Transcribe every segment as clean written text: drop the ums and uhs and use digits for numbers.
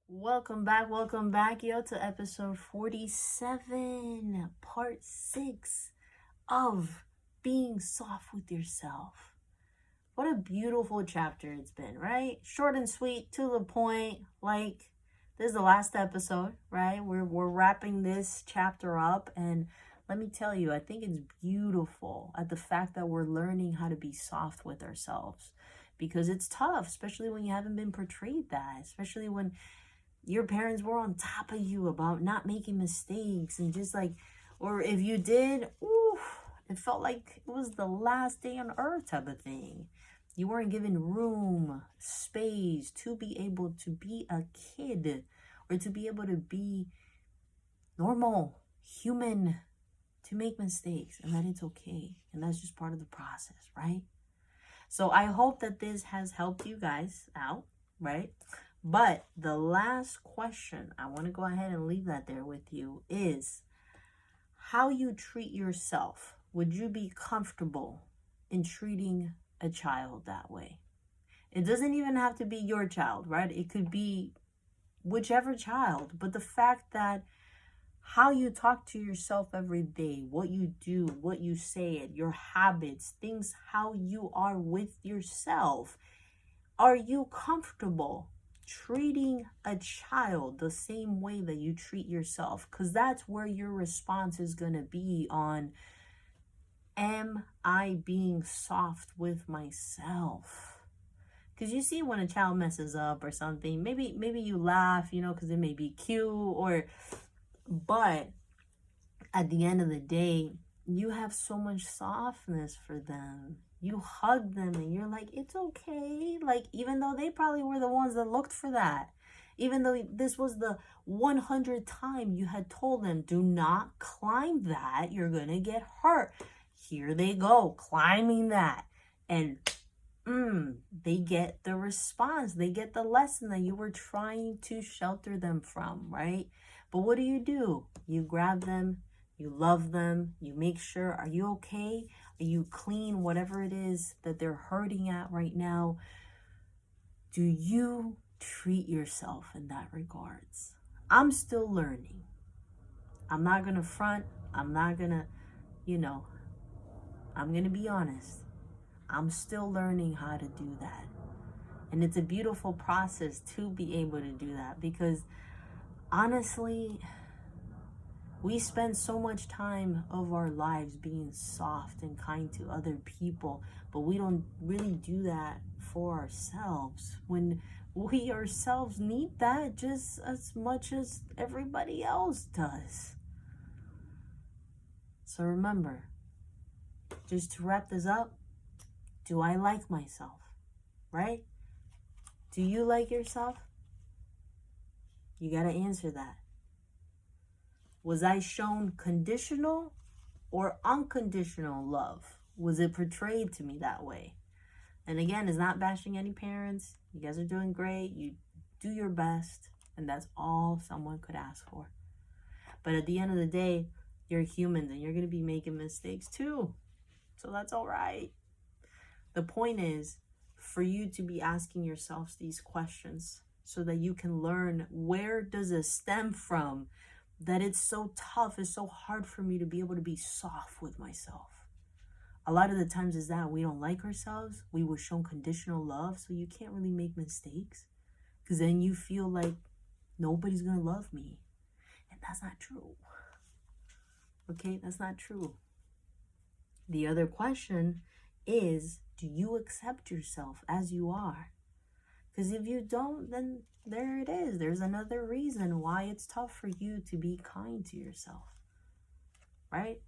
Welcome back, yo, to episode 47, part 6 of Being Soft with Yourself. What a beautiful chapter it's been, right? Short and sweet, to the point. Like, this is the last episode, right? We're wrapping this chapter up, and let me tell you, I think it's beautiful at the fact that we're learning how to be soft with ourselves. Because it's tough, especially when you haven't been portrayed that, especially when your parents were on top of you about not making mistakes and just like, or if you did, ooh, it felt like it was the last day on earth type of thing. You weren't given room, space to be able to be a kid or to be able to be normal, human, to make mistakes, and that it's okay. And that's just part of the process, right? So I hope that this has helped you guys out, right? But the last question, I want to go ahead and leave that there with you, is how you treat yourself. Would you be comfortable in treating a child that way? It doesn't even have to be your child, right? It could be whichever child. But the fact that how you talk to yourself every day, what you do, what you say, your habits, things, how you are with yourself. Are you comfortable treating a child the same way that you treat yourself? Because that's where your response is going to be on, am I being soft with myself? Because you see when a child messes up or something, maybe you laugh, because it may be cute, but at the end of the day, you have so much softness for them. You hug them and you're like, it's okay. Like, even though they probably were the ones that looked for that, even though this was the 100th time you had told them, do not climb that, you're gonna get hurt. Here they go, climbing that. And they get the response. They get the lesson that you were trying to shelter them from, right? But what do? You grab them, you love them, you make sure, are you okay? Are you clean? Whatever it is that they're hurting at right now, do you treat yourself in that regards? I'm still learning. I'm not going to front. I'm not going to, I'm going to be honest. I'm still learning how to do that. And it's a beautiful process to be able to do that because honestly, we spend so much time of our lives being soft and kind to other people, but we don't really do that for ourselves when we ourselves need that just as much as everybody else does. So remember, just to wrap this up, do I like myself? Right? Do you like yourself? You got to answer that. Was I shown conditional or unconditional love? Was it portrayed to me that way? And again, it's not bashing any parents. You guys are doing great. You do your best. And that's all someone could ask for. But at the end of the day, you're humans and you're going to be making mistakes too. So that's all right. The point is for you to be asking yourselves these questions so that you can learn, where does it stem from that it's so tough, it's so hard for me to be able to be soft with myself. A lot of the times is that we don't like ourselves. We were shown conditional love, so you can't really make mistakes because then you feel like nobody's going to love me. And that's not true. Okay, that's not true. The other question is, do you accept yourself as you are? Because if you don't, then there it is. There's another reason why it's tough for you to be kind to yourself, right?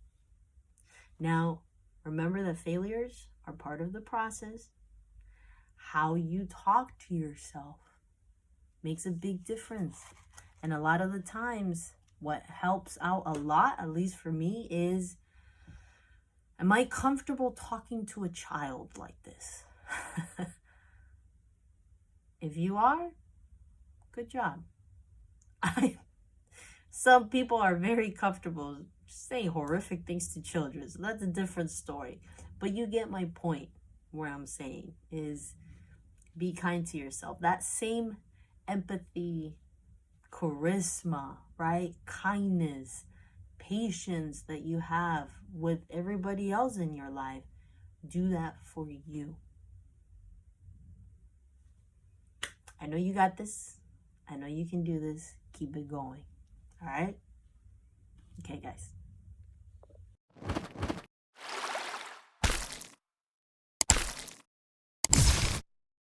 Now, remember that failures are part of the process. How you talk to yourself makes a big difference. And a lot of the times, what helps out a lot, at least for me, is, am I comfortable talking to a child like this? If you are, good job. Some people are very comfortable saying horrific things to children, so that's a different story. But you get my point. Where I'm saying is, be kind to yourself. That same empathy charisma, right? Kindness, patience that you have with everybody else in your life. Do that for you. I know you got this. I know you can do this. Keep it going. All right? Okay, guys.